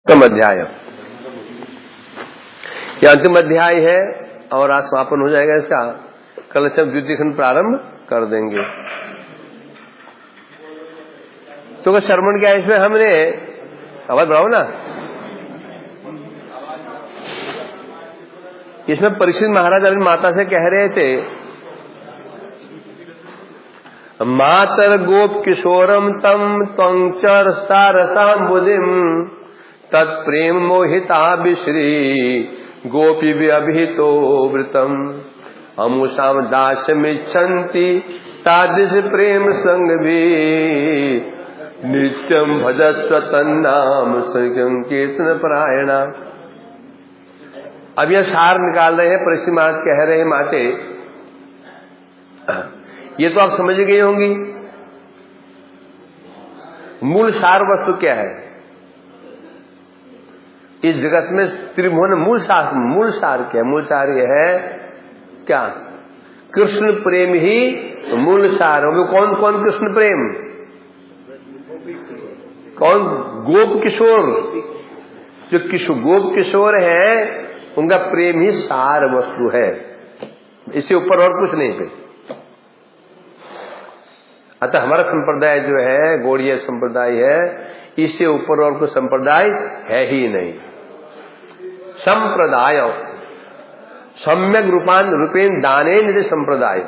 अंतिम अध्याय, यह अंतिम अध्याय है और आज समापन हो जाएगा इसका। कल से हम द्वितीय खंड प्रारंभ कर देंगे। तो श्रवण किया इसमें हमने, आवाज बढ़ाओ ना, इसमें परीक्षित महाराज अपनी माता से कह रहे थे, मातर गोप किशोरम तम त्वंचर सारसाम बुधिम तत्प्रेम मोहिता बिश्री गोपी व्यभितो वृतम अमुषाम दासमिच्छन्ति तादृश प्रेम संग भी नित्यम भजस्व तन्नाम संगम कीर्तन परायणा। अब यह सार निकाल रहे हैं। परीक्षित महाराज कह रहे हैं, माते ये तो आप समझ गई होंगी, मूल सार वस्तु क्या है इस जगत में। त्रिभुवन मूल सार क्या है? मूल सार यह है क्या? कृष्ण प्रेम ही मूल सार। कौन कौन कृष्ण प्रेम? कौन? गोप किशोर। जो गोप किशोर है उनका प्रेम ही सार वस्तु है, इससे ऊपर और कुछ नहीं पे। अतः हमारा संप्रदाय जो है गौड़ीय संप्रदाय है, इससे ऊपर और कोई संप्रदाय है ही नहीं। संप्रदाय सम्यक रूपेण दाने निधि संप्रदाय।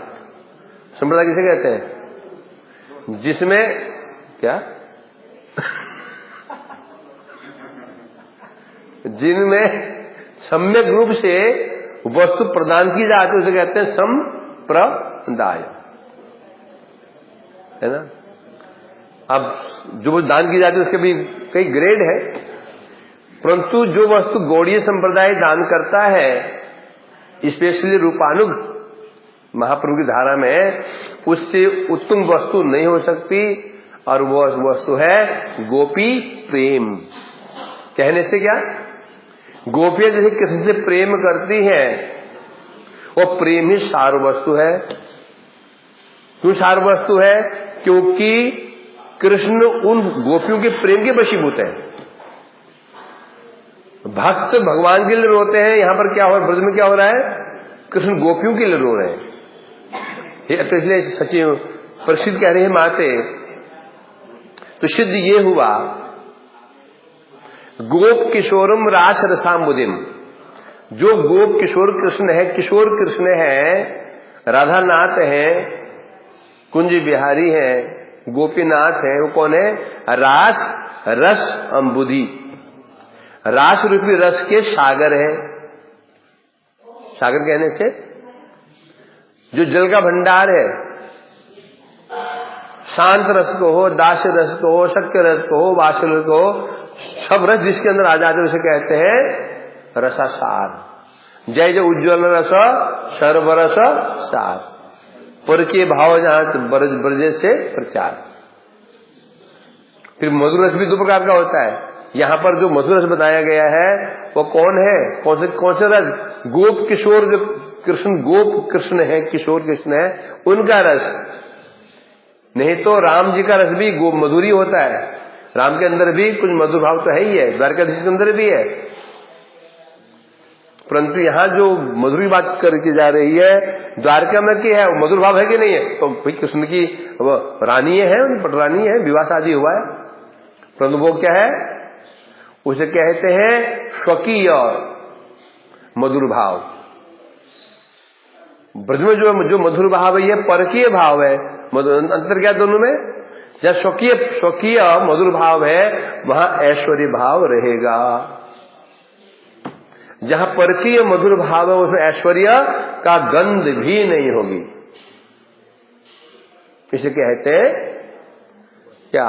संप्रदाय किसे कहते हैं? जिसमें क्या जिनमें सम्यक रूप से वस्तु प्रदान की जाती है उसे कहते हैं संप्रदाय, है ना। अब जो दान की जाती है उसके भी कई ग्रेड है, परंतु जो वस्तु गौड़ीय संप्रदाय दान करता है, स्पेशली रूपानुग महाप्रभु की धारा में, उससे उत्तम वस्तु नहीं हो सकती। और वो वस्तु है गोपी प्रेम। कहने से क्या? गोपियां जैसे कृष्ण से प्रेम करती हैं, वो प्रेम ही सार वस्तु है। क्यों सार वस्तु है? क्योंकि कृष्ण उन गोपियों के प्रेम के वशीभूत है। भक्त भगवान के लिए रोते हैं। यहां पर क्या हो रहा है? ब्रज में क्या हो रहा है? कृष्ण गोपियों के लिए रो रहे हैं। तो इसलिए सचिव प्रसिद्ध कह रहे हैं माते, तो सिद्ध ये हुआ, गोप किशोरम रास रसाम बुधिम। जो गोप किशोर कृष्ण है, किशोर कृष्ण है, राधानाथ है, कुंज बिहारी है, गोपीनाथ है, वो कौन है? रास रस अम्बुधि। रास रूपी रस के सागर है। सागर कहने से जो जल का भंडार है, शांत रस को हो, दास्य रस को हो, शक्य रस को हो, वात्सल रस को हो, सब रस जिसके अंदर आ जाते उसे कहते हैं रसासार। जय जय उज्ज्वल रस सर्वरस सार, पर के भाव जहां ब्रज से प्रचार। फिर मधुर रस भी दो प्रकार का होता है। यहां पर जो मधुर रस बताया गया है वो कौन है? कौन से रस? गोप किशोर, जो कृष्ण गोप कृष्ण है, किशोर कृष्ण है, उनका रस। नहीं तो राम जी का रस भी गोप मधुरी होता है। राम के अंदर भी कुछ मधुर भाव तो है ही है, द्वारकाधीश के अंदर भी है। परंतु यहां जो मधुरी बात करके जा रही है, द्वारका में की है, वो मधुर भाव है कि नहीं है? तो भाई कृष्ण की वो रानी है, उनकी पटरानी है, विवाह शादी हुआ है, परंतु वो क्या है? उसे कहते हैं स्वकीय मधुर भाव। ब्रज में जो मधुर भाव है, ये परकीय भाव है। अंतर क्या दोनों में? जहाँ स्वकीय मधुर भाव है वहां ऐश्वर्य भाव रहेगा। जहां परकीय मधुर भाव है उसमें ऐश्वर्य का गंध भी नहीं होगी। इसे कहते हैं क्या?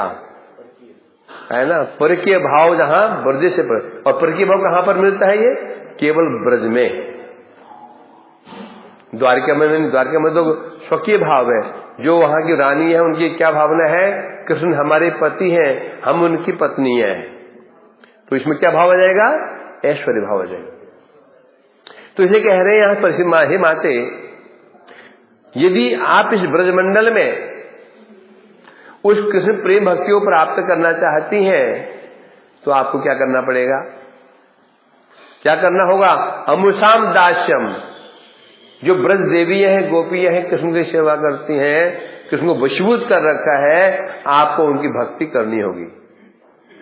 है ना, परकीय भाव जहां ब्रज से और परकीय भाव कहां पर मिलता है? ये केवल ब्रज में। द्वारका में नहीं। द्वारका में तो स्वकीय भाव है। जो वहां की रानी है उनकी क्या भावना है? कृष्ण हमारे पति हैं, हम उनकी पत्नी हैं। तो इसमें क्या भाव आ जाएगा? ऐश्वर्य भाव आ जाएगा। तो इसे कह रहे हैं यहां पर, हे माते, यदि आप इस ब्रजमंडल में उस कृष्ण प्रेम भक्ति को प्राप्त करना चाहती हैं तो आपको क्या करना पड़ेगा, क्या करना होगा? अमुषाम दास्यम, जो ब्रज देवियां हैं, गोपियां हैं, कृष्ण की सेवा करती हैं, कृष्ण को वशीभूत कर रखा है, आपको उनकी भक्ति करनी होगी,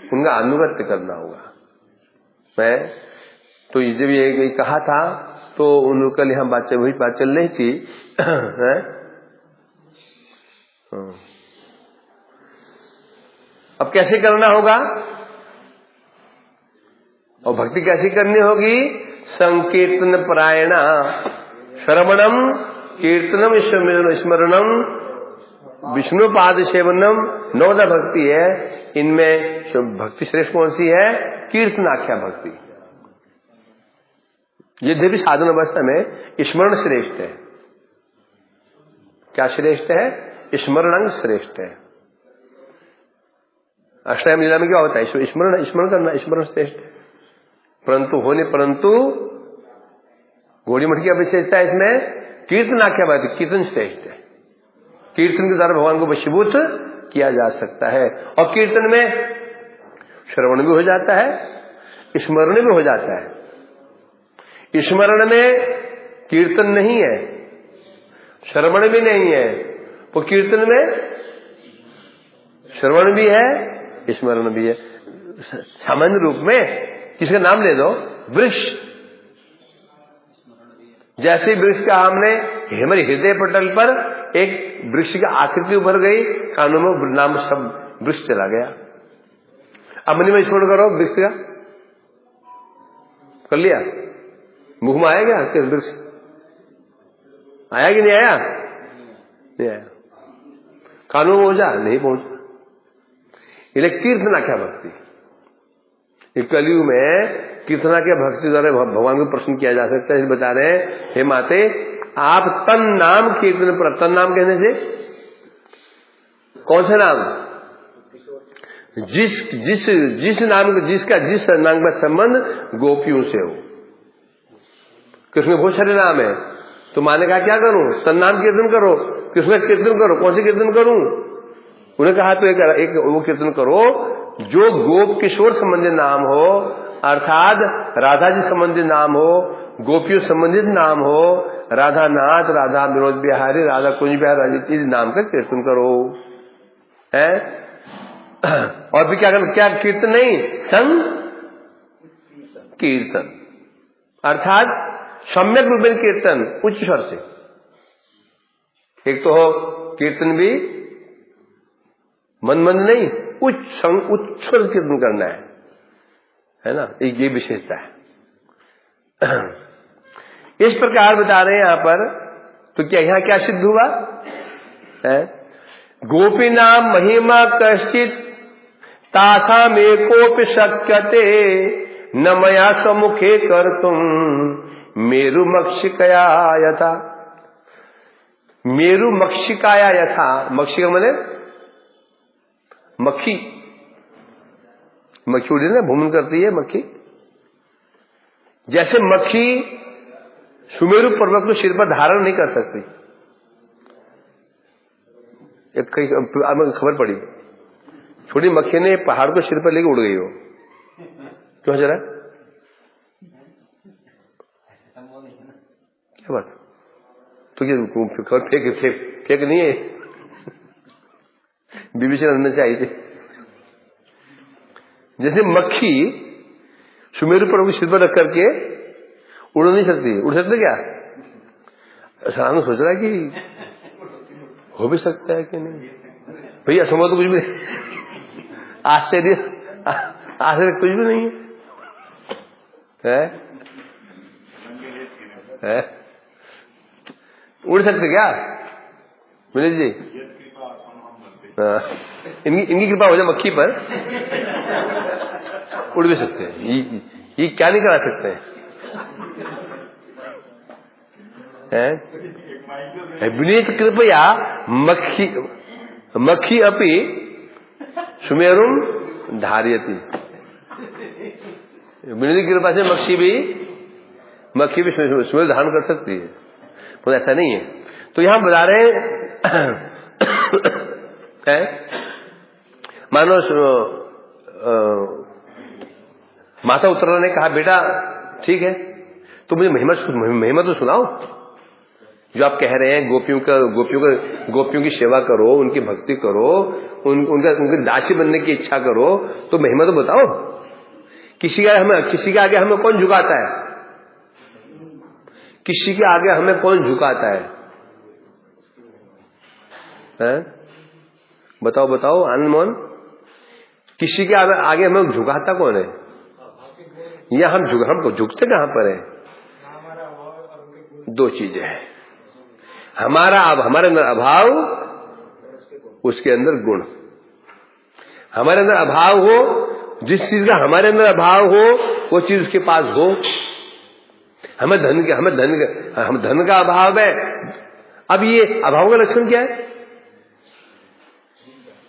उनका अनुगत्य करना होगा। मैं तो जब ये कहा था तो उन लोग कल हम वही बात चल रही थी अब कैसे करना होगा और भक्ति कैसे करनी होगी? संकीर्तन परायणा, श्रवणम कीर्तनम स्मरणम विष्णु पाद सेवनम, 9 भक्ति है। इनमें भक्ति श्रेष्ठ कौन सी है? कीर्तनाख्या भक्ति। यद्यपि साधन अवस्था में स्मरण श्रेष्ठ है। क्या श्रेष्ठ है? स्मरण श्रेष्ठ है। अष्टायम लीला में क्या होता है? स्मरण करना, स्मरण श्रेष्ठ है। परंतु घोड़ी मठ की विशेषता है इसमें कीर्तनाख्या भक्ति, कीर्तन श्रेष्ठ है। कीर्तन के द्वारा भगवान को वशीभूत किया जा सकता है, और कीर्तन में श्रवण भी हो जाता है, स्मरण भी हो जाता है। स्मरण में कीर्तन नहीं है, श्रवण भी नहीं है, वो कीर्तन में श्रवण भी है, स्मरण भी है। सामान्य रूप में किसका नाम ले दो, वृक्ष। जैसे वृक्ष का हमने हमारे हृदय पटल पर एक वृक्ष की आकृति उभर गई, कानों में नाम सब वृक्ष चला गया। अब मन में स्मरण करो वृक्ष का, कर लिया, मुख में आया क्या वृक्ष? आया कि नहीं आया? नहीं आया। कानों में पहुंचा? नहीं पहुंचा। इसलिए कीर्तनाख्या भक्ति, कलयुग में कीर्तनाख्या भक्ति द्वारा भगवान को प्रसन्न किया जा सकता है। बता रहे हैं, हे माते, आप तन नाम कीर्तन पर, तन नाम कहने से कौन सा नाम? जिस नाम, जिस नाम का संबंध गोपियों से हो। कृष्ण बहुत सारे नाम है, तो माने कहा क्या करूं? तन नाम कीर्तन करो, कृष्ण का कीर्तन करो। कौन से कीर्तन करूं? उन्हें कहा तो एक वो कीर्तन करो जो गोप किशोर संबंधित नाम हो, अर्थात राधा जी संबंधित नाम हो, गोपियों संबंधित नाम हो, राधा नाथ, राधा विनोद बिहारी, राधा कुंज बिहारी, राजी नाम का कीर्तन करो। है और भी क्या करना? क्या कीर्तन नहीं, संकीर्तन, अर्थात सम्यक रूप में कीर्तन, उच्च स्वर से। एक तो हो कीर्तन भी मन नहीं, उच्च स्वर कीर्तन करना है ना, ये विशेषता है। इस प्रकार बता रहे हैं यहां पर। तो क्या यहां क्या सिद्ध हुआ है? गोपीनाम महिमा कश्चित तासाम एकोपि शक्यते न मया सम्मुखे कर्तुम मेरु मक्षिकया यथा। मेरु मक्षिकाया यथा, मक्षिका माने मक्खी, मक्खी उड़ी ना, भ्रमण करती है मक्खी। जैसे मक्खी सुमेरु पर्वत को सिर पर धारण नहीं कर सकती। एक खबर पड़ी, छोटी मक्खी ने पहाड़ को सिर पर लेके उड़ गई हो। क्यों जरा? क्या बात? तो क्या खबर फेक नहीं है? बीबीसी में से आई थी। जैसे मक्खी सुमेरु पर्वत को सिर पर रख करके उड़ नहीं सकती, उड़ सकते क्या? सामने सोच रहा है कि हो भी सकता है कि नहीं। भैया असंभव तो कुछ भी नहीं, आश्चर्य कुछ भी नहीं है। है? उड़ सकते क्या विनीत जी? इनकी कृपा हो जाए मक्खी पर, उड़ भी सकते हैं। ये क्या नहीं करा सकते हैं? विनीत कृपया मक्खी अपि सुमेरुम धार्यति। विनीत की कृपा से मक्खी भी सुमेरु धारण कर सकती है, तो ऐसा नहीं है। तो यहां बता रहे हैं, मानो माता उत्तरा ने कहा, बेटा ठीक है, तो मुझे महिमा तो सुनाओ। जो आप कह रहे हैं गोपियों की सेवा करो, उनकी भक्ति करो, उनके दासी बनने की इच्छा करो, तो महिमा तो बताओ। किसी के आगे हमें कौन झुकाता है? किसी के आगे हमें कौन झुकाता है? बताओ आनंद मोहन, किसी के आगे हमें झुकाता कौन है? या हम झुकते कहां पर है? दो चीजें हैं, हमारे अंदर अभाव, उसके अंदर गुण। हमारे अंदर अभाव हो, जिस चीज का हमारे अंदर अभाव हो वो चीज उसके पास हो। हमें धन का अभाव है। अब ये अभाव का लक्षण क्या है?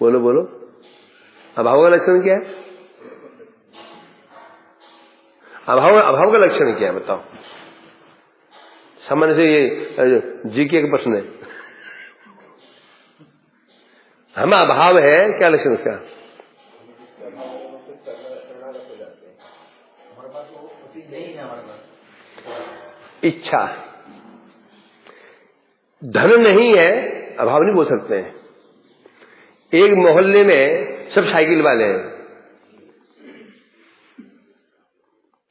बोलो, अभाव का लक्षण क्या है? अभाव का लक्षण क्या है बताओ? सामान्य से ये जीके का प्रश्न है। हमें अभाव है, क्या लक्षण उसका? इच्छा। धन नहीं है, अभाव नहीं बोल सकते हैं। एक मोहल्ले में सब साइकिल वाले हैं,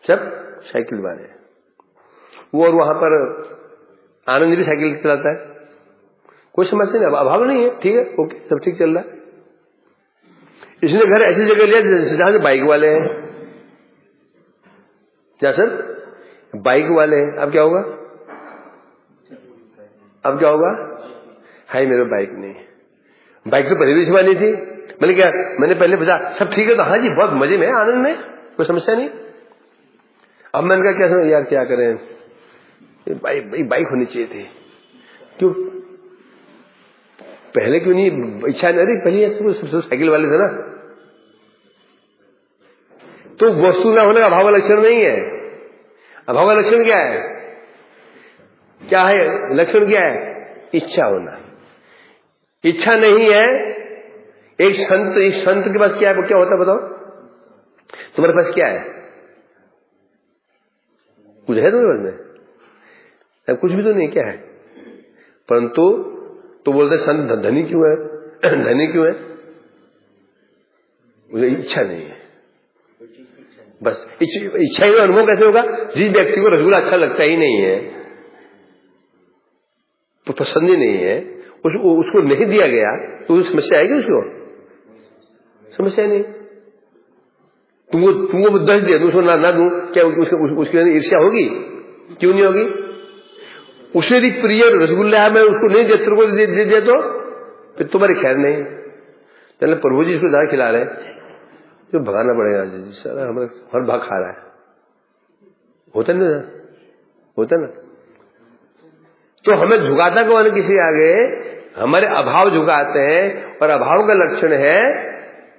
सब साइकिल वाले हैं। वो और वहां पर आनंद भी साइकिल चलाता है, कोई समस्या नहीं, अभाव नहीं है, ठीक है, ओके, सब ठीक चल रहा है। इसने घर ऐसी जगह लिया जहां से बाइक वाले हैं। क्या सर? बाइक वाले हैं। अब क्या होगा? हाय मेरे बाइक नहीं, बाइक तो पहले भी सेवा नहीं थी। मैंने पहले पूछा सब ठीक है, तो हाँ जी बहुत मजे में, आनंद में, कोई समस्या नहीं। अब मैंने कहा क्या यार क्या करें, बाइक होनी चाहिए थी। क्यों पहले क्यों नहीं? इच्छा नहीं रही पहले, सब साइकिल वाले थे ना। तो वस्तु ना होने का अभाव का लक्षण नहीं है। अभाव का लक्षण क्या है? लक्षण क्या है? इच्छा होना। इच्छा नहीं है। एक संत के पास क्या होता है बताओ? तुम्हारे पास क्या है? कुछ है तुम्हारे पास में? कुछ भी तो नहीं, क्या है? परंतु तो बोलते संत धनी क्यों है? धनी क्यों है? मुझे इच्छा नहीं है, बस। इच्छा ही अनुभव कैसे होगा? जिस व्यक्ति को रसगुल्ला अच्छा लगता ही नहीं है, तो पसंद ही नहीं है, उसको नहीं दिया गया तो समस्या आएगी उसको? समस्या नहीं। तुमको 10 दिया, दूसरों ना दूं, क्या उसके अंदर ईर्ष्या होगी? क्यों नहीं होगी? उसे यदि प्रिय रसगुल्ला है, मैं उसको नहीं दिया, तेरे को दे दिया, तो फिर तुम्हारी खैर नहीं। चलो प्रभु जी इसको ज्यादा खिला रहे, जो भगाना पड़ेगा सारा, हर भाग खा रहा है। होता ना। तो हमें झुकाता कौन किसी आगे? हमारे अभाव झुकाते हैं, और अभाव का लक्षण है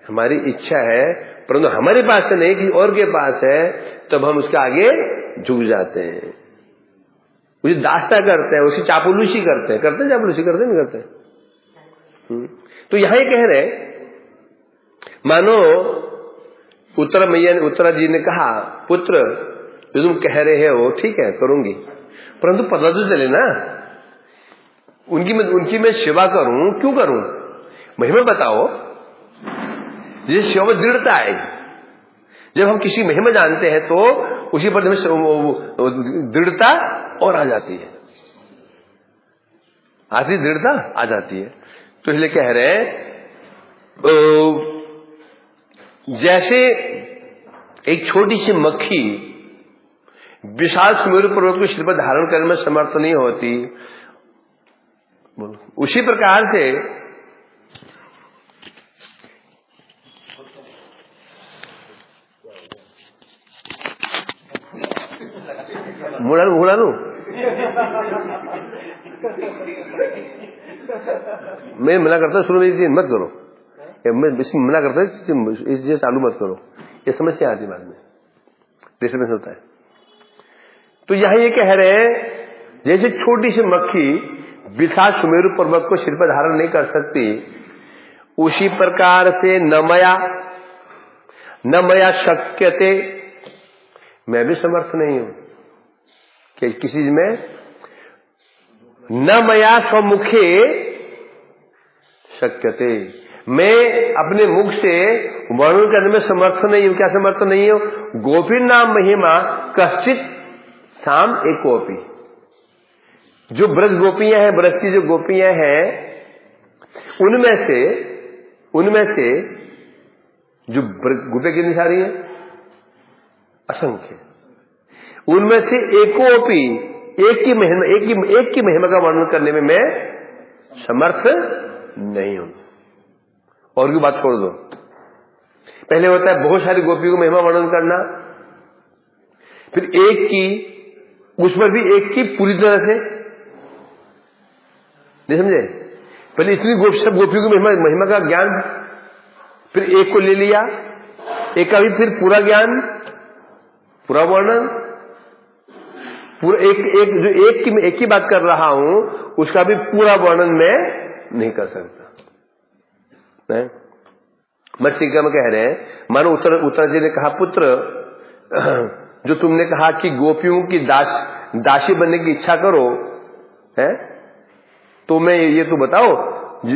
हमारी इच्छा है, परंतु हमारे पास से नहीं, किसी और के पास है, तब हम उसके आगे झुक जाते हैं, उसे दास्ता करते हैं, उसी चापलूसी करते हैं। नहीं करते? तो यहां ये कह रहे, मानो उत्तरा जी ने कहा, पुत्र जो तुम कह रहे हो ठीक है करूंगी, परंतु पता तो चले ना, उनकी मैं सेवा करूं, क्यों करूं? महिमा बताओ। जिस सेवा में दृढ़ता आएगी, जब हम किसी महिमा जानते हैं तो उसी पर दृढ़ता और आ जाती है, आती दृढ़ता आ जाती है। तो इसलिए कह रहे हैं, जैसे एक छोटी सी मक्खी विशाल सुमेरु पर्वत को सिर पर धारण करने में समर्थ नहीं होती, उसी प्रकार से मुड़ा लू मैं मना करता शुरू में मत करो, मैं इसमें मना करता इस चालू मत करो, ये समस्या आती बाद में, डिस्टर्बेंस होता है। तो यहां ये कह रहे हैं, जैसे छोटी सी मक्खी विशाल सुमेरु पर्वत को सिर पर धारण नहीं कर सकती, उसी प्रकार से न मया शक्यते मैं भी समर्थ नहीं हूं कि किसी चीज में न मया स्वमुखे शक्यते, मैं अपने मुख से वर्णन करने में समर्थ नहीं हूं। क्या समर्थ नहीं हूं? गोपी नाम महिमा कश्चित साम एकोपी। जो ब्रज गोपियां हैं, ब्रज की जो गोपियां हैं, उनमें से जो गोपियां कितनी सारी हैं? असंख्य। उनमें से एकोपी, एक की महिमा का वर्णन करने में मैं समर्थ नहीं हूं। और की बात छोड़ दो। पहले होता है बहुत सारी गोपियों को महिमा वर्णन करना, फिर एक की, उसमें भी एक की पूरी तरह से नहीं समझे। पहले इतनी सब गोपियों की महिमा का ज्ञान, फिर एक को ले लिया, एक का भी फिर पूरा ज्ञान, पूरा वर्णन, पूरा एक की बात कर रहा हूं, उसका भी पूरा वर्णन मैं नहीं कर सकता। मैं टीका में कह रहे हैं, मानो उत्तर जी ने कहा, पुत्र जो तुमने कहा कि गोपियों की दासी बनने की इच्छा करो, है तो मैं ये तो बताओ,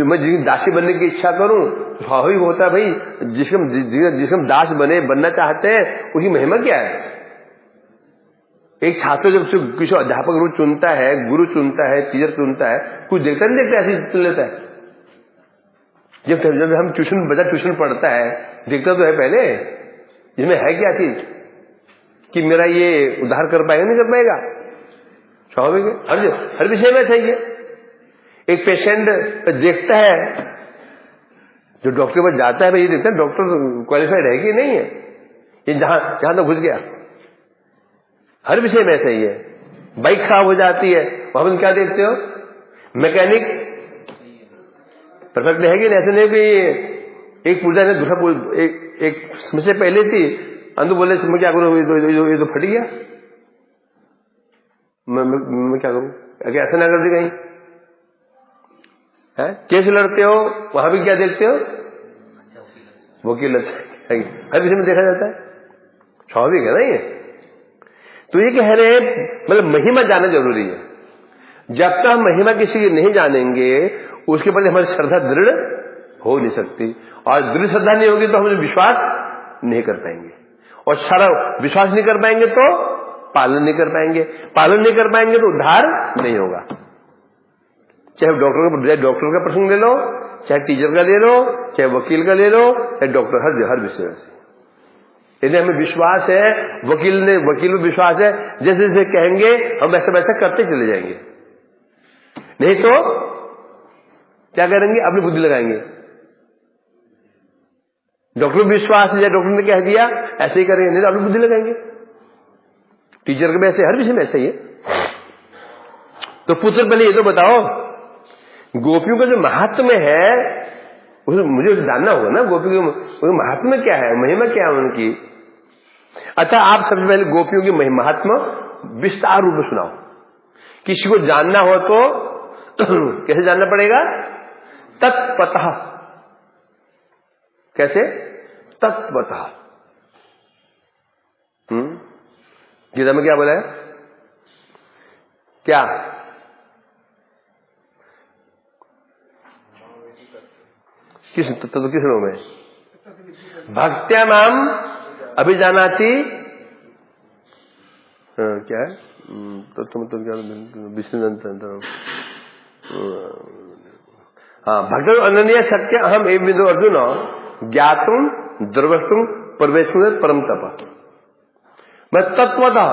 मैं जिनकी दासी बनने की इच्छा करूं, स्वाभाविक होता है भाई, जिसको दास बनना चाहते हैं उसकी महिमा क्या है। एक छात्र जब किसी अध्यापक चुनता है, गुरु चुनता है, टीचर चुनता है, कुछ देखता नहीं देखता, ऐसे चुन लेता है। जब हम बच्चा ट्यूशन पढ़ता है, देखता तो है पहले इसमें है क्या चीज कि मेरा ये उद्धार कर पाएगा नहीं कर पाएगा। स्वाभाविक है, हर विषय में सही है। एक पेशेंट देखता है, जो डॉक्टर के पास जाता है भाई, ये देखता है डॉक्टर क्वालिफाइड है कि नहीं है, ये जहां तक घुस गया। हर विषय में ऐसा ही है। बाइक खराब हो जाती है, वहां तुम क्या देखते हो? मैकेनिक परफेक्ट है कि नहीं। ऐसे नहीं कि एक पूजा ने दूसरा एक समस्या पहले थी, अंदर बोले मैं क्या करूं, ये तो फट गया, मैं क्या करूं। अगर ऐसा ना कर दी कहीं है, केस लड़ते हो, वहां भी क्या देखते हो? वकील हर विषय में देखा जाता है। स्वाभाविक है ना ये। तो ये कह रहे हैं, मतलब महिमा जानना जरूरी है। जब तक हम महिमा किसी की नहीं जानेंगे, उसके प्रति हमारी श्रद्धा दृढ़ हो नहीं सकती, और दृढ़ श्रद्धा नहीं होगी तो हम विश्वास नहीं कर पाएंगे, और सारा विश्वास नहीं कर पाएंगे तो पालन नहीं कर पाएंगे, पालन नहीं कर पाएंगे तो उद्धार नहीं होगा। चाहे डॉक्टर का प्रसंग ले लो, चाहे टीचर का ले लो, चाहे वकील का ले लो, चाहे डॉक्टर, हर विषय से यदि हमें विश्वास है, वकील में विश्वास है, जैसे जैसे कहेंगे हम वैसा वैसा करते चले जाएंगे। नहीं तो क्या करेंगे? अपनी बुद्धि लगाएंगे। डॉक्टर में विश्वास है, डॉक्टर ने कह दिया ऐसे ही करेंगे, नहीं तो अपनी बुद्धि लगाएंगे। टीचर के भी ऐसे, हर विषय में ऐसा ही है। तो पुत्र पहले ये तो बताओ, गोपियों का जो महात्म्य है मुझे जानना होगा ना। गोपियों के महात्म्य क्या है, महिमा क्या है उनकी। अतः आप सबसे पहले गोपियों की महात्मा विस्तार रूप में सुनाओ। किसी को जानना हो तो कैसे जानना पड़ेगा? तत्पतः। कैसे? तत्पतः। गीता में क्या बोला है? क्या? किस तत्व, किस रूप में? भक्त्या माम अभिजानाति, क्या है तत्व क्या? विष्णु। हाँ, भक्त अनन्य सत्य अहम एवं विदो अर्जुन ज्ञातुम द्रवस्तुम परवेशुन परम तप। मैं तत्वतः,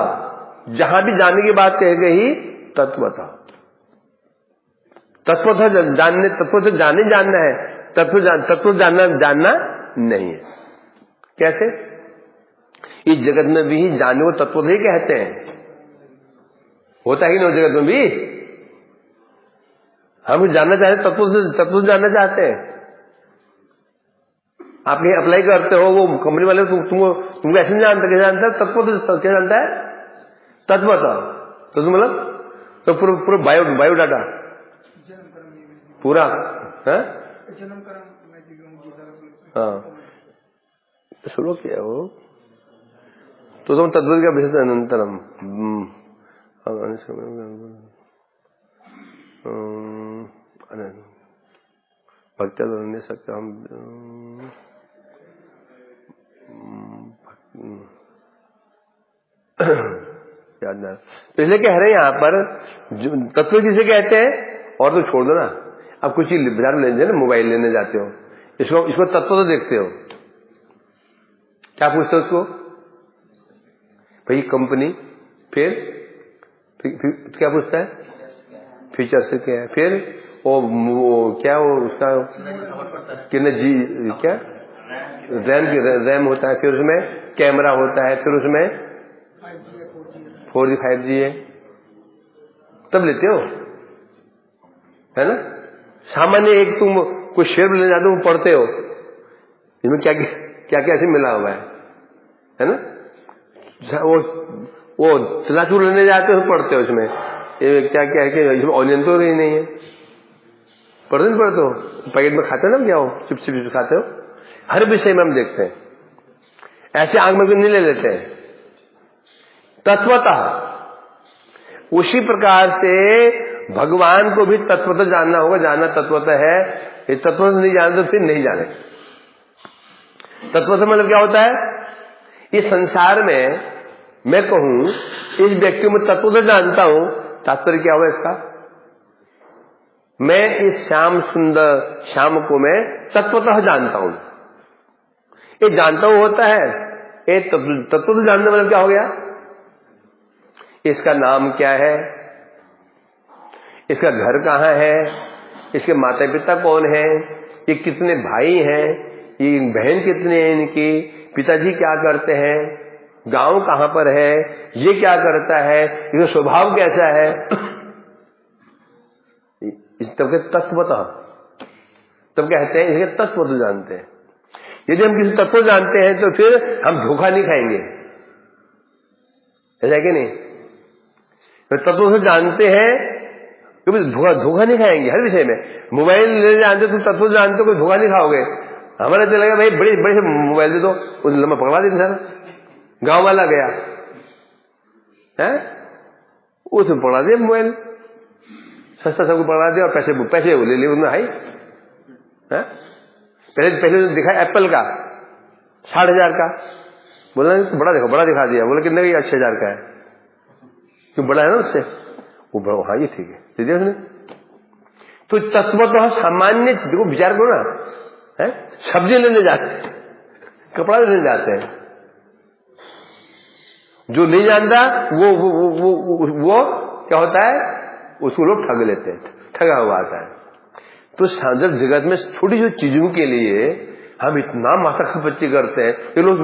जहां भी जानने की बात कही गई, तत्वतः जानने, तत्व से जानना है, तत्व जानना नहीं है। कैसे? इस जगत में भी जानने को तत्व नहीं कहते हैं। होता ही नहीं जगत में भी। हम जानना चाहते, तत्व से जानना चाहते हैं। आप कहीं अप्लाई करते हो, वो कंपनी वाले तुमको ऐसे नहीं जानता, क्या जानता है? तत्व तो क्या जानता है? तत्व तो मतलब तो पूरा बायोडाटा पूरा है। हाँ, सुनो क्या वो तो तुम तद्वत का विशेष अनंतरम भक्त्या तो नहीं सकता हम याद ना। तो इसलिए कह रहे हैं यहां पर तत्व किसे कहते हैं, और तो छोड़ दो ना। अब कुछ चीज बाजार में लेने, मोबाइल लेने जाते हो, इसको तत्व तो देखते हो, क्या पूछते हो उसको, भाई कंपनी, फिर क्या पूछता है, फीचर से क्या है, फिर वो क्या वो उसका कितने जी क्या रैम होता है, फिर उसमें कैमरा होता है, फिर उसमें 4G 5G है, तब लेते हो, है ना। सामान्य एक तुम कुछ शेयर लेने जाते हो, पढ़ते हो इसमें क्या क्या क्या ऐसे मिला हुआ है ना। वो चनाचूर लेने जाते हो, पढ़ते हो इसमें ये क्या क्या है कि इसमें ऑनियन तो ही नहीं है, पढ़ते नहीं पढ़ते हो, पैकेट में खाते हो ना, क्या हो चिप्स खाते हो, हर विषय में हम देखते हैं, ऐसे आंख में नहीं ले लेते हैं। तत्वतः उसी प्रकार से भगवान को भी तत्वतः जानना होगा, जानना तत्वतः है, ये तत्वतः नहीं जाने तो फिर नहीं जाने। तत्वतः मतलब क्या होता है, इस संसार में मैं कहूं इस व्यक्ति में तत्वतः जानता हूं, तात्पर्य क्या हुआ इसका, मैं इस श्याम सुंदर श्याम को मैं तत्वतः जानता हूं। ये जानता हूं होता है, ये तत्वतः जानने वाला क्या हो गया, इसका नाम क्या है, इसका घर कहां है, इसके माता पिता कौन है, ये कितने भाई हैं, ये बहन कितने हैं इनकी, पिताजी क्या करते हैं, गांव कहां पर है, ये क्या करता है, इसका स्वभाव कैसा है, तब के तत्वतः, तब कहते हैं इसके तत्व तो जानते हैं। यदि हम किसी तत्व जानते हैं तो फिर हम धोखा नहीं खाएंगे, ऐसा है कि नहीं। तो तत्व से जानते हैं क्योंकि धोखा नहीं खाएंगे हर विषय में। मोबाइल ले जानते तो तत्व जानते हो, कोई धोखा नहीं खाओगे। हमारा चलेगा भाई बड़े बड़े से मोबाइल दे दो, उस लम्बा पकड़ा देंगे सर, गांव वाला गया है उसमें पकड़ा दिया मोबाइल, सस्ता सबको पकड़ा दिया और पैसे ले लिए उन्होंने, हाई पहले दिखा एप्पल का 60,000 का, बोला बड़ा दिखा दिया, बोला कितने का, 80,000 का है, क्यों बड़ा है ना उससे, वो बड़ा, हाँ ये ठीक है, दे दिया उसने। तो तत्व तो सामान्य देखो, विचार करो ना, है सब्जी लेने जाते हैं, कपड़ा लेने जाते हैं, जो नहीं जानता वो क्या होता है, उसको लोग ठग लेते हैं, ठगा हुआ आता है। तो सांदर्भिक जगत में छोटी छोटी चीजों के लिए हम इतना माथा खपच्ची करते हैं, ये लोग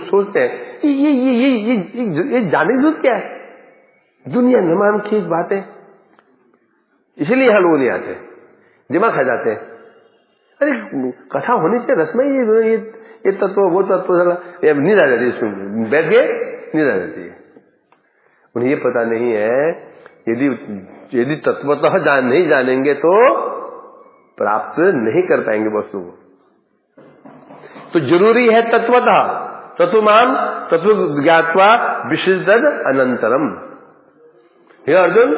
सोचते हैं ये जाने की जरूरत क्या है, दुनिया नमान खींच बातें, इसलिए यहां लोग नहीं आते, दिमाग खा जाते हैं। अरे कथा होनी चाहिए, रस्म ये तत्व वो तत्व, नींद आ जाती है, इसमें बैठ गए नींद आ जाती है। उन्हें ये पता नहीं है यदि तत्वतः नहीं जानेंगे तो प्राप्त नहीं कर पाएंगे वस्तु को। तो जरूरी है तत्वतः, तत्वमाम तत्व ज्ञात्वा विशिष्टद अनंतरम। हे अर्जुन,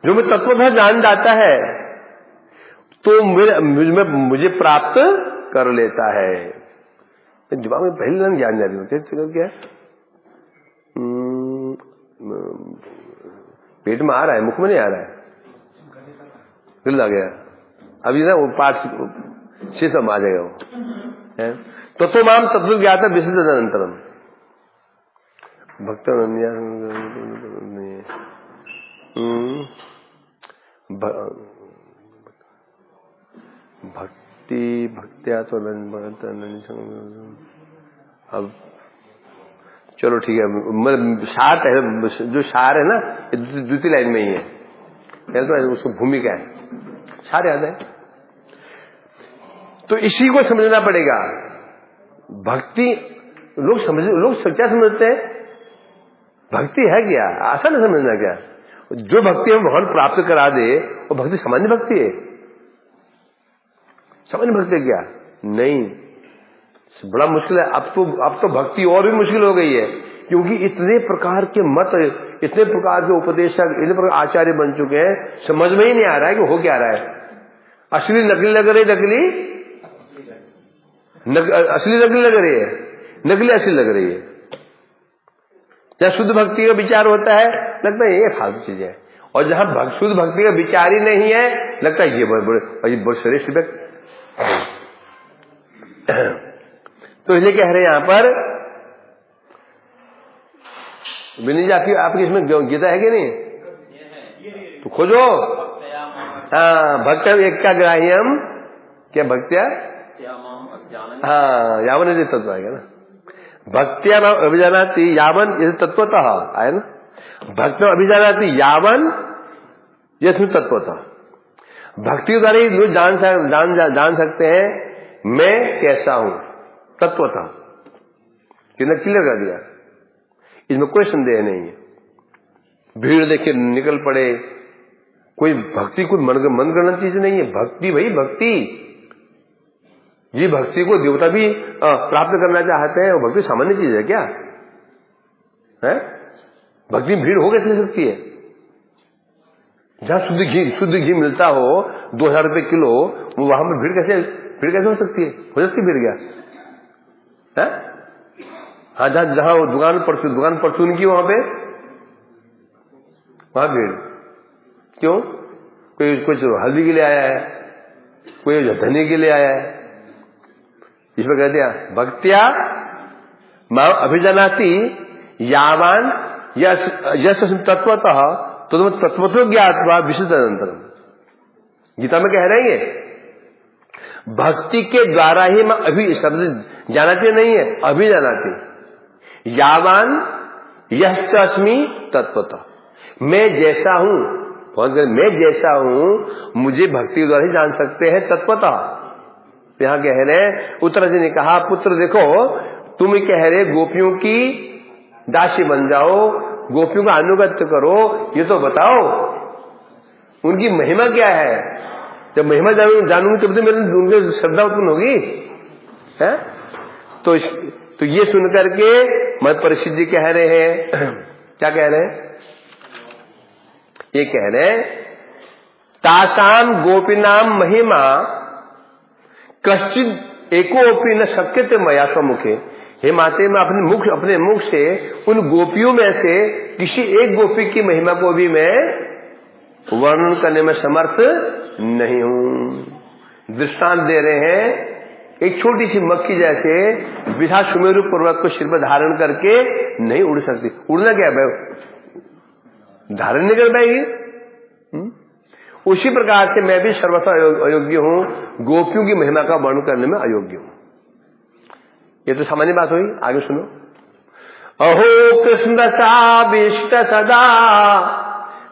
जो मैं तत्वतः जान जाता है तो मुझे प्राप्त कर लेता है। दिमाग में पहले लाइन ज्ञान जारी होती है, क्या पेट में आ रहा है, मुख में नहीं आ रहा है, दिल आ गया अभी ना, वो पाठ शीशम आ जाएगा वो है। तत्वमाम तत्व ज्ञाता विशिष्ट अनंतरम भक्त भक्त्या तो अब चलो ठीक है, सार है, जो सार है ना द्वितीय लाइन में ही है, तो उसको भूमिका है, सार याद है। तो इसी को समझना पड़ेगा। भक्ति लोग क्या समझते हैं, भक्ति है क्या, आसान है समझना क्या। जो भक्ति हम भगवान प्राप्त करा दे वो भक्ति सामान्य भक्ति है, सामान्य भक्ति क्या नहीं, बड़ा मुश्किल है। अब तो भक्ति और भी मुश्किल हो गई है। क्योंकि इतने प्रकार के मत, इतने प्रकार के उपदेशक, इतने प्रकार आचार्य बन चुके हैं, समझ में ही नहीं आ रहा है कि हो क्या रहा है। असली नकली लग रही, असली नकली लग रही है, नकली असली लग रही है। जहाँ शुद्ध भक्ति का विचार होता है लगता है ये फालतू चीज है, और जहां शुद्ध भक्ति का विचार ही नहीं है लगता है ये बड़े श्रेष्ठ व्यक्ति। तो इसलिए कह रहे हैं यहां पर, विनीत जी आपकी इसमें गीता है कि नहीं? तो खोजो। हाँ, भक्त एक का ग्राह्यम, क्या भक्त्या, हाँ यावन यदि तत्व आएगा ना, भक्त्या अभिजानाति यावन यदि तत्वतः आया ना, भक्त अभिजानाति यावन यदि तत्वतः। भक्ति के द्वारा ही जान सकते हैं मैं कैसा हूं तत्वतः। कितना क्लियर कर दिया, इसमें कोई संदेह नहीं है। भीड़ देखे निकल पड़े, कोई भक्ति कोई मनगढ़ंत चीज नहीं है। भक्ति भाई भक्ति, ये भक्ति को देवता भी प्राप्त करना चाहते हैं, वो भक्ति सामान्य चीज है क्या है? भक्ति में भीड़ हो कैसे सकती है? जहां शुद्ध घी मिलता हो 2000 रुपए किलो, वो वहां पर भीड़ कैसे हो सकती है? हो सकती भीड़ क्या है? हाँ, जहां दुकान परचून की वहां पे वहां भीड़ क्यों? कोई कुछ हल्दी के लिए आया है, कोई धनी के लिए आया है। इसमें कहते हैं भक्त्या मां अभिजानाति यावान यश तत्वतः तत्वतो ज्ञात्वा विशुद्धनंतरम। गीता में कह रहे हैं भक्ति के द्वारा ही मैं अभी शब्द जानाती नहीं है, अभिजानाति यावान यश अस्मि तत्वतः। मैं जैसा हूं, मैं जैसा हूं मुझे भक्ति द्वारा ही जान सकते हैं तत्वतः। यहां कह रहे उत्तरा जी ने कहा पुत्र देखो तुम कह रहे गोपियों की दासी बन जाओ, गोपियों का अनुगत्य करो, ये तो बताओ उनकी महिमा क्या है। जब महिमा जानूंगी तब तो मेरे उनके श्रद्धा उत्पन्न होगी है? तो ये सुनकर के मैं परीक्षित जी कह रहे हैं, क्या कह रहे हैं? ये कह रहे हैं तासाम गोपीनाम महिमा कश्चित एकोपी न शक्यते मया स्वमुखे। हे माते, मैं अपने मुख से उन गोपियों में से किसी एक गोपी की महिमा को भी मैं वर्णन करने में समर्थ नहीं हूं। दृष्टांत दे रहे हैं, एक छोटी सी मक्खी जैसे विधा सुमेरु पर्वत को सिर पर धारण करके नहीं उड़ सकती। उड़ना क्या है, धारण नहीं कर पाएगी। उसी प्रकार से मैं भी सर्वथा अयोग्य हूं, गोपियों की महिमा का वर्णन करने में अयोग्य हूं। ये तो सामान्य बात हुई। आगे सुनो। अहो कृष्ण साविष्ट सदा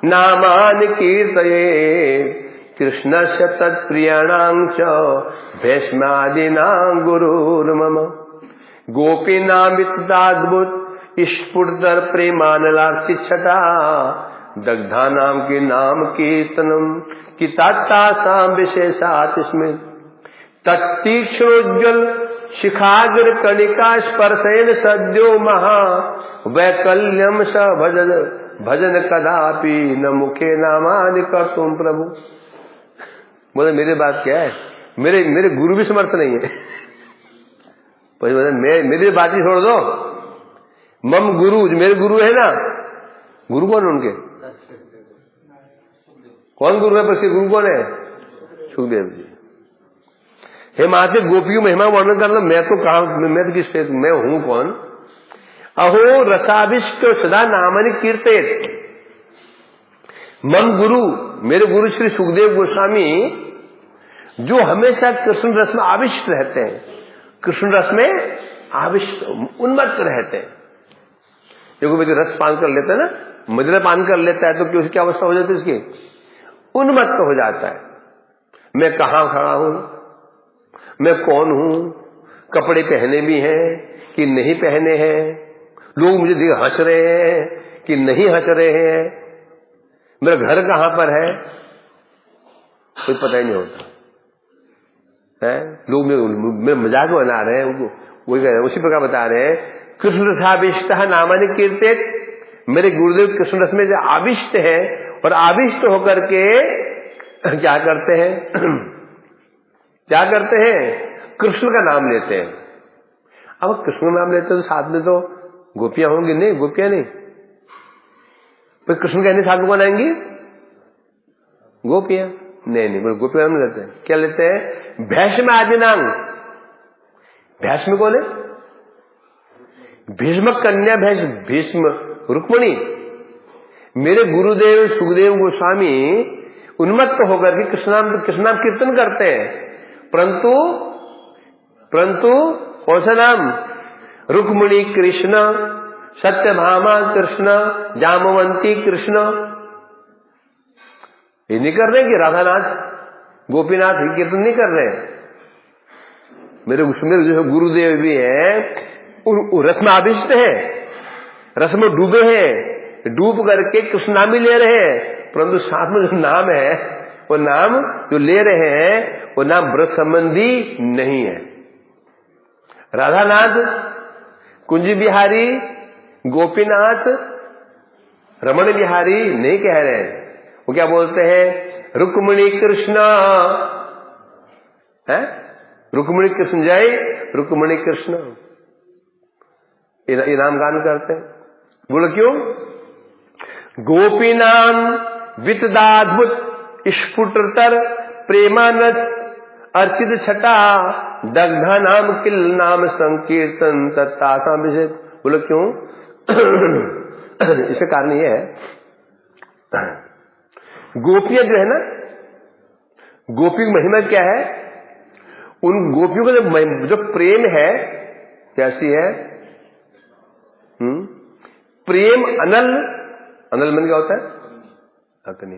नामान कीर्तये कृष्ण से तत्प्रियाणां च भीष्मादिना गुरुर्मम। गोपीनामिताद्भुत स्फुटतर प्रेमानलार्चिच्छटा दग्धा नाम के नाम कीर्तनम की तासाम विशेषात इसमें तत्तीक्ष्णोज्ज्वल शिखाग्र कणिका स्पर्शेन सद्यो महा वैकल्यम स भजन कदापि न मुखे नामानि कर्तुम प्रभु। बोले मेरी बात क्या है, मेरे गुरु भी समर्थ नहीं है। मेरी बात ही छोड़ दो। मम गुरु, मेरे गुरु है ना, गुरु कौन है उनके? कौन गुरु है? बस गुरु कौन है? सुखदेव जी। हे माते, गोपियों महिमा वर्णन करना, मैं तो कहा, मैं तो किस, मैं हूं कौन? अहो रसाभिष्ट सदा नामनि कीर्तेत। मम गुरु, मेरे गुरु श्री सुखदेव गोस्वामी जो हमेशा कृष्ण रस में आविष्ट रहते हैं, कृष्ण रस में आविष्ट उन्मत्त रहते हैं। जो कोई रस पान कर लेता है ना, मदिरा पान कर लेता है तो क्या अवस्था हो जाती है उसकी? उन्मत्त हो जाता है। मैं कहां खड़ा हूं, मैं कौन हूं, कपड़े पहने भी हैं कि नहीं पहने हैं, लोग मुझे देख हंस रहे हैं कि नहीं हंस रहे हैं, मेरा घर कहां पर है, कोई पता ही नहीं होता है। लोग मेरे मजाक बना रहे हैं, वही कह रहे हैं। उसी प्रकार बता रहे हैं कृष्ण रसाभिष्ट नामानि कीर्तित, मेरे गुरुदेव कृष्ण रस में जो आविष्ट है और आविष्ट होकर के क्या करते हैं क्या करते हैं, कृष्ण का नाम लेते हैं। अब कृष्ण का नाम लेते हैं तो साथ में तो गोपियां होंगी, नहीं गोपियां नहीं, तो कृष्ण कहने साथ में कौन आएंगी, गोपियां नहीं, बोले गोपियां नहीं लेते हैं, क्या लेते हैं, भैष्म आदि नाम। भैष्म कौन है, भीष्म कन्या भीष्म रुक्मणी। मेरे गुरुदेव सुखदेव गोस्वामी उन्मत्त होकर के कृष्ण नाम कीर्तन करते हैं, परंतु कौन सा नाम, रुक्मणी कृष्ण, सत्यभामा कृष्ण, जामवंती कृष्ण, ये नहीं कर रहे कि राधानाथ गोपीनाथ कीर्तन नहीं कर रहे। मेरे जो गुरुदेव भी हैं रस में आविष्ट है, रस में डूबे हैं, डूब करके कृष्ण नाम ही ले रहे हैं, परंतु साथ में जो नाम है वो नाम जो ले रहे हैं वो नाम व्रत संबंधी नहीं है। राधानाथ, कुंज बिहारी, गोपीनाथ, रमण बिहारी नहीं कह रहे हैं, वो क्या बोलते हैं, रुक्मिणी कृष्ण है, रुक्मिणी कृष्ण जय रुक्मिणी कृष्ण, इनाम गान करते हैं। बोलो क्यों, गोपीनाम वितदाद्भुत स्फुटतर प्रेमानस अर्चित छटा दग्ध नाम किल नाम संकीर्तन तत्तासाभिषेक। बोलो क्यों, इसका कारण यह है, गोपियां जो है ना, गोपी की महिमा क्या है, उन गोपियों का जो प्रेम है कैसी है, प्रेम अनल, अनल मन क्या होता है, अग्नि,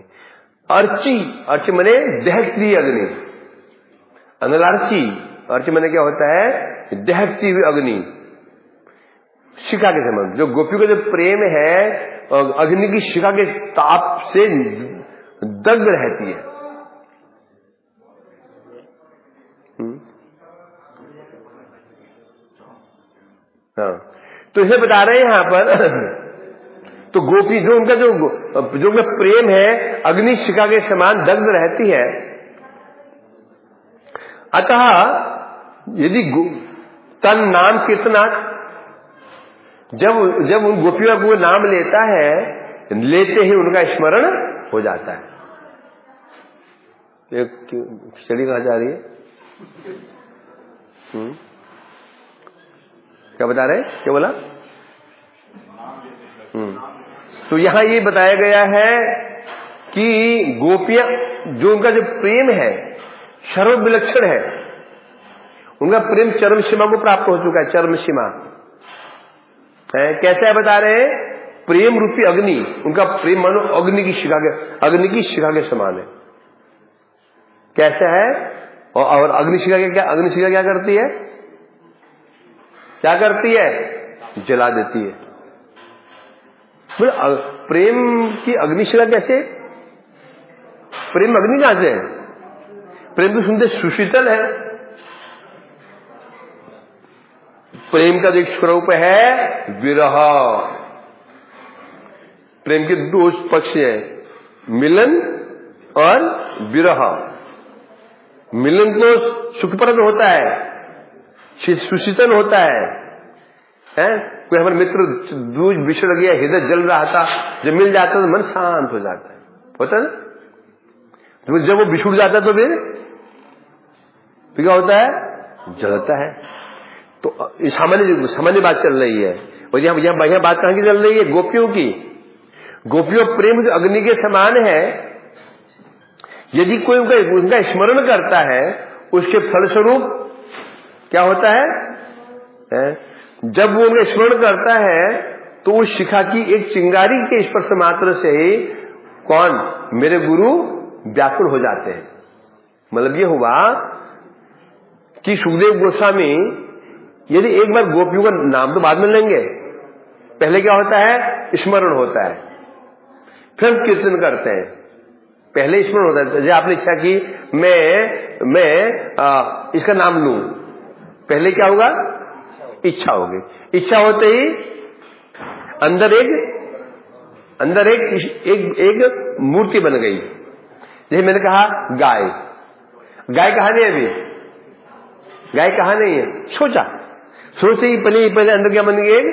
अर्ची, अर्ची मने दहकती अग्नि, अनल अर्ची, अर्ची मने क्या होता है, दहकती हुई अग्नि, शिखा के समान। जो गोपियों का जो प्रेम है अग्नि की शिखा के ताप से दग्ध रहती है। हाँ, तो इसे बता रहे हैं यहां पर तो गोपी जो उनका जो उनका प्रेम है अग्नि शिखा के समान दग्ध रहती है। अतः यदि तन नाम कीर्तनाथ, जब उन गोपियों को नाम लेता है, लेते ही उनका स्मरण हो जाता है। एक चली कहां जा रही है, क्या बता रहे, क्या बोला, तो यहां ये बताया गया है कि गोपियां जो उनका जो प्रेम है सर्व विलक्षण है, उनका प्रेम चरम सीमा को प्राप्त हो चुका है, चरम सीमा है। कैसे है बता रहे हैं, प्रेम रूपी अग्नि, उनका प्रेम मानो अग्नि की शिखा के समान है। कैसे है, और अग्निशिखा क्या करती है, क्या करती है, जला देती है। प्रेम की अग्निशिखा कैसे, प्रेम अग्नि कहां से है, प्रेम तो सुनते सुशीतल है। प्रेम का जो एक स्वरूप है विरह, प्रेम के दो पक्ष है, मिलन और विरह। मिलन तो सुखप्रद होता है, सुशीतल होता है, कोई हमारे मित्र दूज बिछड़ गया, हृदय जल रहा था, जब मिल जाता है तो मन शांत हो जाता है, होता है ना। जब वो बिछुड़ जाता है तो फिर क्या होता है, जलता है। तो सामान्य बात चल रही है, और यहां बात कहां की चल रही है, गोपियों की। गोपियों प्रेम जो अग्नि के समान है, यदि कोई उनका स्मरण करता है, उसके फलस्वरूप क्या होता है, जब वो उनका स्मरण करता है तो उस शिखा की एक चिंगारी के स्पर्श मात्र से ही कौन, मेरे गुरु व्याकुल हो जाते हैं। मतलब ये हुआ कि सुखदेव गोस्वामी यदि एक बार गोपियों का नाम तो बाद में लेंगे, पहले क्या होता है, स्मरण होता है, फिर कीर्तन करते हैं, पहले स्मरण होता है। जैसे आपने इच्छा की मैं इसका नाम लूं, पहले क्या होगा, इच्छा हो गई। इच्छा होते ही अंदर एक मूर्ति बन गई। जैसे मैंने कहा गाय कहाँ नहीं है अभी, गाय कहाँ नहीं है, सोचते ही पहले अंदर क्या बन गई,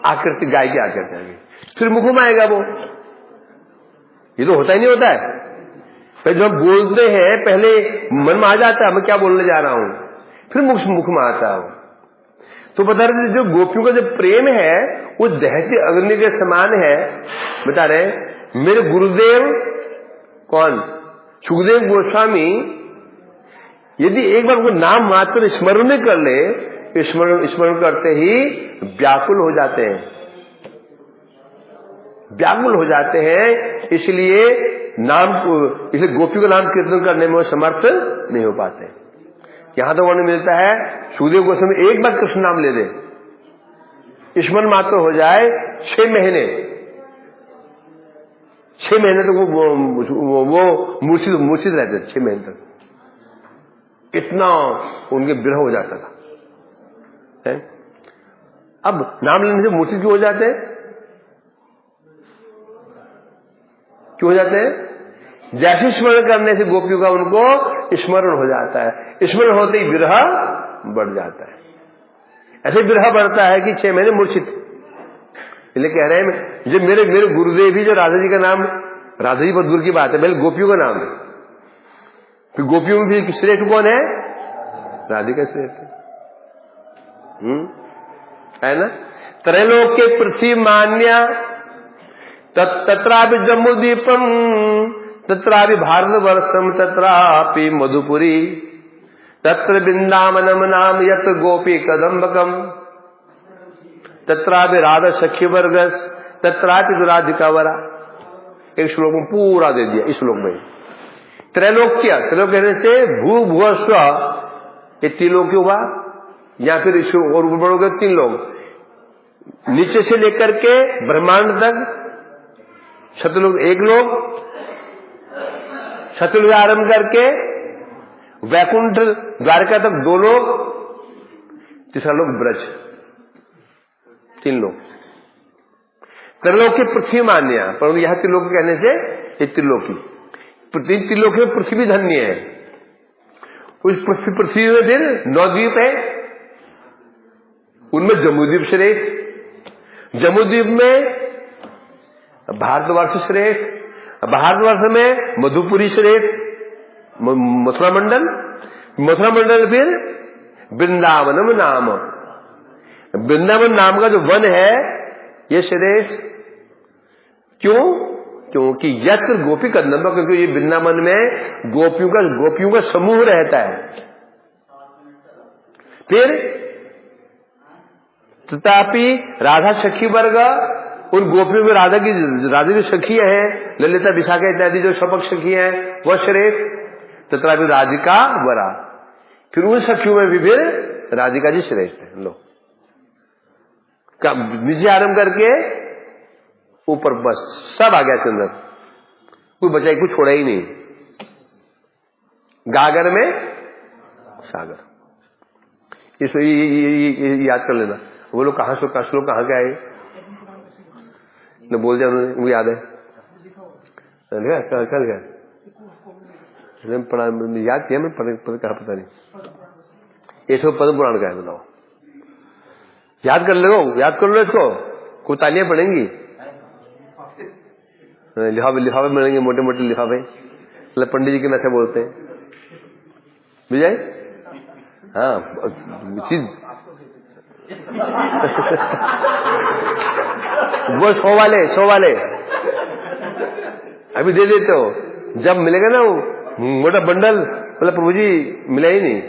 आकृति, गाय की आकृति आ गई। फिर मुख में आएगा वो, ये तो होता ही नहीं होता है। पहले जब बोलते हैं पहले मन में आ जाता है मैं क्या बोलने जा रहा हूं, फिर मुख में आता है। तो बता रहे जो गोपियों का जो प्रेम है वो दहती अग्नि के समान है। बता रहे मेरे गुरुदेव कौन, सुखदेव गोस्वामी, यदि एक बार वो नाम मात्र स्मरण में कर ले, स्मरण करते ही व्याकुल हो जाते हैं, इसलिए गोपियों का नाम कीर्तन करने में वो समर्थ नहीं हो पाते। यहां तो वर्णन मिलता है सुखदेव गोस्वामी एक बार कृष्ण नाम ले दे, स्मरण मात्र हो जाए, 6 महीने तक वो मूर्छित रहते, 6 महीने तक, इतना उनके विरह हो जाता था है? अब नाम लेने से मूर्छित क्यों हो जाते हैं, जैसे स्मरण करने से गोपियों का उनको स्मरण हो जाता है, स्मरण होते ही विरह बढ़ जाता है। ऐसे विरह बढ़ता है कि 6 महीने मूर्छित। इसलिए कह रहे हैं जो मेरे गुरुदेव ही, जो राधा जी का नाम, राधा जी बहुत दूर की बात है, पहले गोपियों का नाम है, फिर गोपियों में भी श्रेष्ठ कौन है, राधिका श्रेष्ठ है ना। त्रैलोक के पृथ्वी मान्या तत्रापि जम्बूद्वीपम तत्रापि भारतवर्षम तत्रापि मधुपुरी तत्र वृंदावनम नाम यत गोपी कदम्बकम तत्रापि राधा सखी वर्गस तत्रापि राधिका वरा। एक श्लोक में पूरा दे दिया। इस श्लोक में त्रैलोक कहने से भू भुवस्व, ये त्रिलोकी हुआ, या फिर और बढ़ोगे 3 लोग, नीचे से लेकर के ब्रह्मांड तक शतलोक 1 लोग, शतलोक आरंभ करके वैकुंठ द्वारका तक 2 लोग, तीसरा लोग ब्रज, 3 लोग। त्रिलोक की पृथ्वी मान्या, पर यह त्रिलोक कहने से ये त्रिलोकी में पृथ्वी धन्य है। उस पृथ्वी में फिर 9 द्वीप है, उनमें जम्बूद्वीप श्रेष्ठ, जम्बूद्वीप में भारतवर्ष श्रेष्ठ, भारतवर्ष में मधुपुरी श्रेष्ठ, मथुरा मंडल फिर वृंदावनम नाम, वृंदावन नाम का जो वन है ये श्रेष्ठ। क्यों? क्योंकि यत्र गोपी कदम्ब, क्योंकि ये वृंदावन में गोपियों का समूह रहता है। फिर तथापि राधा सखी वर्ग, उन गोपियों में राधा की सखी है, ललिता विशाखा इत्यादि जो सपक सखी है वह श्रेष्ठ। तथापि राधिका वरा, फिर उन सखियों में भी फिर राधिका जी श्रेष्ठ है। लो नीचे आरंभ करके ऊपर बस सब आ गया चंद्र, कोई बचा, कुछ छोड़ा ही नहीं। गागर में सागर, इसको ये याद कर लेना। वो लोग कहां श्लोक कहां के आए न बोल दिया उन्होंने, वो याद है कल गया पढ़ा, याद किया मैं, कहा पता नहीं। ये सब पद्म पुराण का है, बताओ। याद कर लो इसको, को तालियां पड़ेंगी, लिफाफे मिलेंगे, मोटे मोटे लिफाफे, मतलब पंडित जी के नशे बोलते हैं, विजय। हाँ चीज वो 100 वाले अभी दे देते हो, जब मिलेगा ना वो मोटा बंडल, मतलब प्रभु जी मिला ही नहीं,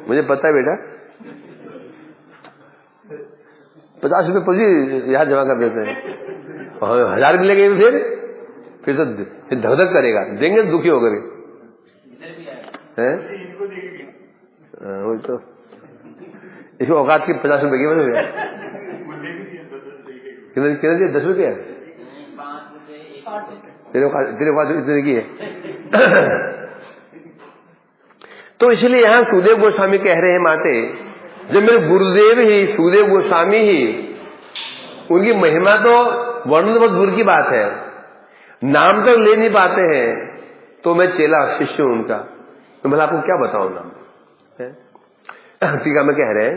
मुझे पता है बेटा, 50 रुपये प्रभु जी यहाँ जमा कर देते हैं, और 1000 मिलेंगे फिर तो धक करेगा, देंगे तो दुखी होकर हैं। तो इसको औकात की 50 रुपए की कितने दिए, 10 रुपये तेरे औकात इतने की है। तो इसलिए यहां सुखदेव गोस्वामी कह रहे हैं माते जब मेरे गुरुदेव ही सुखदेव गोस्वामी ही, उनकी महिमा तो वर्णन बहुत दूर की बात है, नाम तक ले नहीं पाते हैं, तो मैं चेला शिष्य हूं उनका, तो मैं आपको क्या बताऊं नाम। टीका में कह रहे हैं,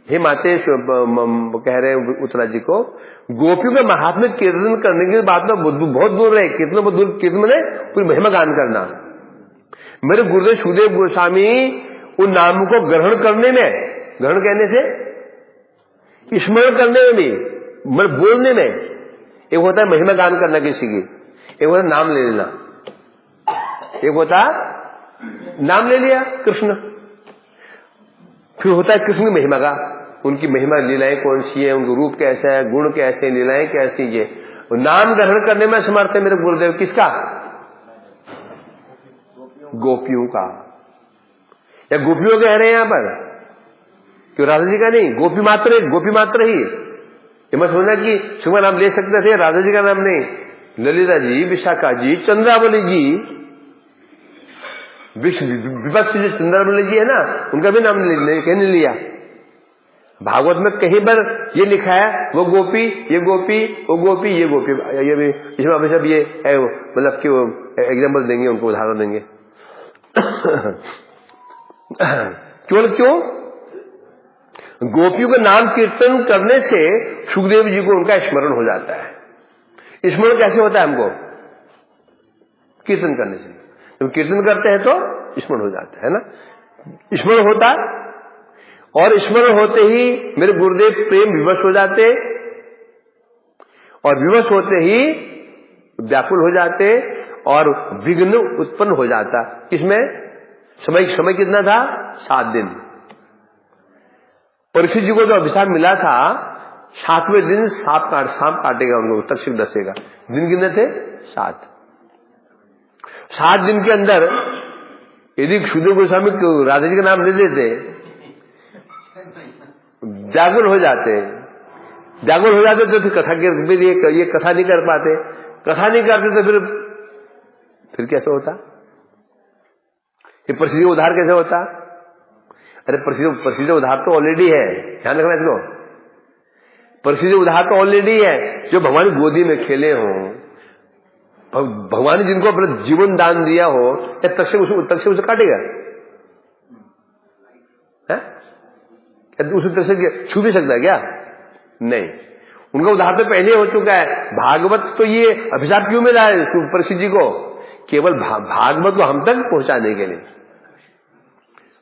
हे माते कह रहे हैं उत्तरा जी को, गोपियों के महात्म्य कीर्तन करने की बात में बहुत दूर है, कितना बहुत दूर, कीर्तन में पूरी महिमा गान करना। मेरे गुरुदेव सुखदेव गोस्वामी उन नामों को ग्रहण करने में, ग्रहण कहने से स्मरण करने में भी, मतलब बोलने में, एक होता है महिमा गान करना किसी की, एक होता है नाम ले लेना, एक होता नाम ले लिया कृष्ण, फिर होता है कृष्ण की महिमा का, उनकी महिमा लीलाएं कौन सी है, उनका रूप कैसा है, गुण कैसे हैं, लीलाएं कैसी है, नाम ग्रहण करने में समर्थ है मेरे गुरुदेव। किसका? गोपियों का, या गोपियों कह रहे हैं यहां पर, क्यों राधा जी का नहीं, गोपी मात्र ही। ये मत सोचना कि सुबह नाम ले सकते थे, राधा जी का नाम नहीं, ललिता जी, विशाखा जी, चंद्रावली जी, विपक्ष जो चंद्रावली जी है ना, उनका भी नाम कहने लिया। भागवत में कहीं पर ये लिखा है, वो गोपी, ये गोपी, वो गोपी, ये गोपी, ये भी इसमें अभी सब ये है, मतलब कि वो एग्जाम्पल देंगे, उनको उदाहरण देंगे। केवल क्यों? गोपियों का नाम कीर्तन करने से सुखदेव जी को उनका स्मरण हो जाता है। स्मरण कैसे होता है हमको? कीर्तन करने से। जब कीर्तन करते हैं तो स्मरण हो जाता है ना, स्मरण होता, और स्मरण होते ही मेरे गुरुदेव प्रेम विवश हो जाते, और विवश होते ही व्याकुल हो जाते, और विघ्न उत्पन्न हो जाता। किसमें? समय कितना था? 7 दिन। परीक्षित जी को जो अभिशाप मिला था, 7वें दिन सांप काटेगा उनको, तक्षक डसेगा। दिन कितने थे? 7 दिन के अंदर यदि सुखदेव गोस्वामी राधा जी का नाम ले देते, व्याकुल हो जाते तो फिर कथा ये कथा नहीं कर पाते, कथा नहीं करते तो फिर कैसे होता? ये परिस्थिति उद्धार कैसे होता? अरे परिस्थिति उद्धार तो ऑलरेडी है, ध्यान रखना इसको। परिस्थिति उद्धार तो ऑलरेडी है, जो भगवान गोदी में खेले हों, भगवान ने जिनको अपना जीवन दान दिया हो, या तक्षक उसे काटेगा? उसे तक्षक छू भी सकता है क्या? नहीं, उनका उद्धार तो पहले हो चुका है। भागवत तो ये अभिशाप क्यों मिला है परीक्षित जी को? केवल भागवत को हम तक पहुंचाने के लिए,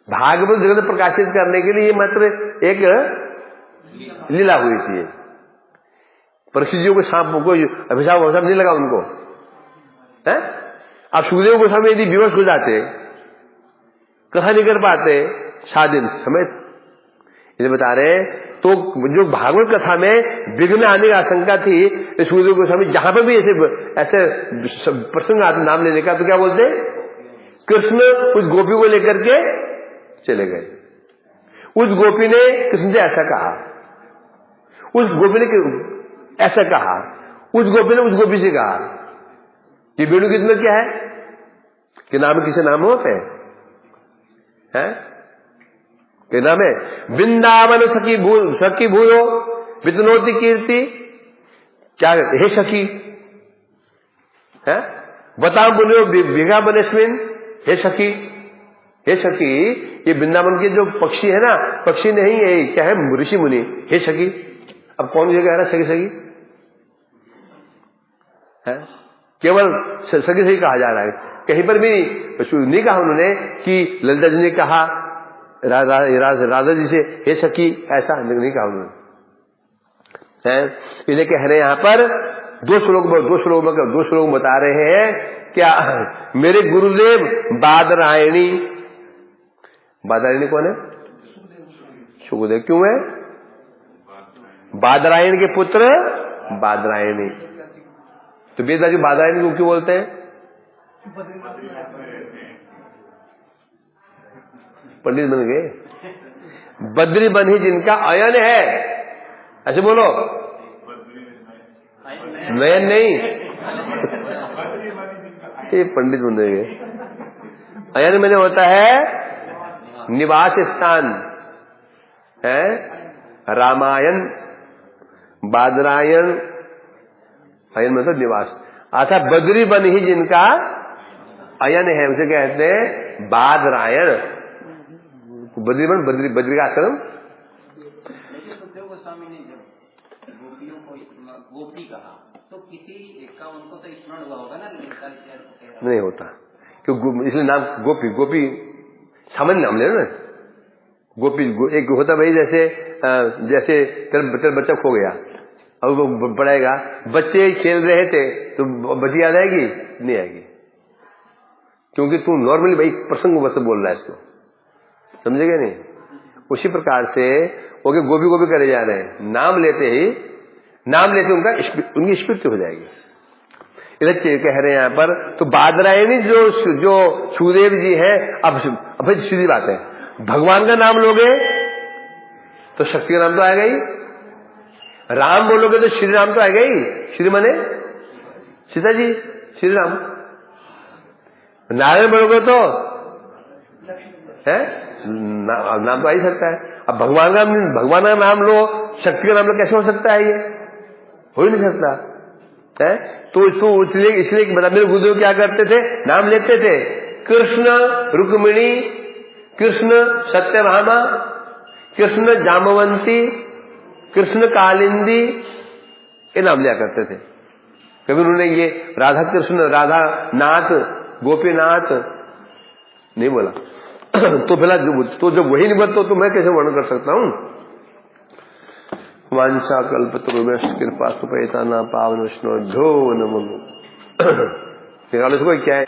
भागवत जगत प्रकाशित करने के लिए मात्र एक लीला हुई थी। परीक्षित जी को सांप को अभिशाप नहीं लगा उनको है? आप सुखदेव गोस्वामी यदि विवश हो जाते, कथा नहीं कर पाते 7 दिन समय, इसे बता रहे, तो जो भागवत कथा में विघ्न आने की आशंका थी, सुखदेव गोस्वामी जहां पर भी ऐसे प्रसंग आते नाम लेने का, तो क्या बोलते? कृष्ण उस गोपी को लेकर के चले गए। उस गोपी ने कृष्ण से ऐसा कहा, उस गोपी ने ऐसा कहा, उस गोपी ने उस गोपी से कहा। ये वेणु गीत में क्या है कि नाम किसे नाम होते हैं? क्या नाम है? वृंदावन सखी भूयो वितनोति कीर्ति। क्या? हे सखी है, बताओ बोलो विघा बनस्मिन। हे सखी, हे सखी, ये वृंदावन के जो पक्षी है ना, पक्षी नहीं है, क्या है? ऋषि मुनि। हे सखी, अब कौन ये कह रहा सखी सखी है? केवल सखी सही कहा जा रहा है, कहीं पर भी नहीं कहा उन्होंने कि ललिता जी ने कहा राधा जी से हे सखी, ऐसा नहीं कहा उन्होंने। इन्हें कह रहे हैं यहां पर दो श्लोक बता रहे हैं क्या? मेरे गुरुदेव बादरायणी कौन है? सुखदेव। क्यों है? बादरायण के पुत्र बादरायणी। तो वेद जी बादरायणी को क्यों बोलते हैं? पंडित बन गए, बद्री बन ही जिनका अयन है, ऐसे बोलो, नयन नहीं, ये पंडित बन गए। अयन मैंने होता है निवास स्थान है रामायण, बादरायण, अयन मतलब निवास, अथा बद्री बन ही जिनका अयन है उसे कहते हैं बादरायण। बद्री बन, बद्री का आश्रम। सुखदेव गोस्वामी ने जब गोपियों को गोपी कहा तो किसी एक का उनको तो स्मरण हुआ होगा ना, नहीं होता क्यों, इसलिए नाम गोपी, गोपी सामान्य नाम ले ना। गोपी एक होता भाई, जैसे तेरा बच्चा खो गया, अब वो पढ़ाएगा, बच्चे खेल रहे थे तो बच्ची याद आएगी? नहीं आएगी, क्योंकि तू नॉर्मली भाई प्रसंग बस बोल रहा है इसको, समझेगा नहीं। उसी प्रकार से ओके गोपी गोपी करे जा रहे हैं, नाम लेते उनकी स्फूर्ति हो जाएगी। इधर कह रहे हैं यहाँ पर, तो बादरायणी जो सुखदेव जी हैं, अब भाई सीधी बात है, भगवान का नाम लोगे तो शक्ति का नाम तो आएगा ही, राम बोलोगे तो श्री राम तो आएगा ही, श्री मने सीता जी, श्री राम। नारायण बोलोगे तो है नाम तो आ ही सकता है। अब भगवान का नाम लो, शक्ति का नाम लो, कैसे हो सकता है? ये हो ही नहीं सकता है। तो इसलिए बता, मेरे गुरुदेव क्या करते थे, नाम लेते थे, कृष्ण रुक्मिणी, कृष्ण सत्यभामा, कृष्ण जामवंती, कृष्ण कालिंदी, ये नाम लिया करते थे। कभी उन्होंने ये राधा कृष्ण, राधा नाथ, गोपीनाथ नहीं बोला। तो फिलहाल तो जब वही नहीं बोलता तो मैं कैसे वर्णन कर सकता हूं। वांछा कल्पतरुभ्यश्च कृपा सुपैता न पावन विष्णु धो नमो। निकालो इसको क्या है।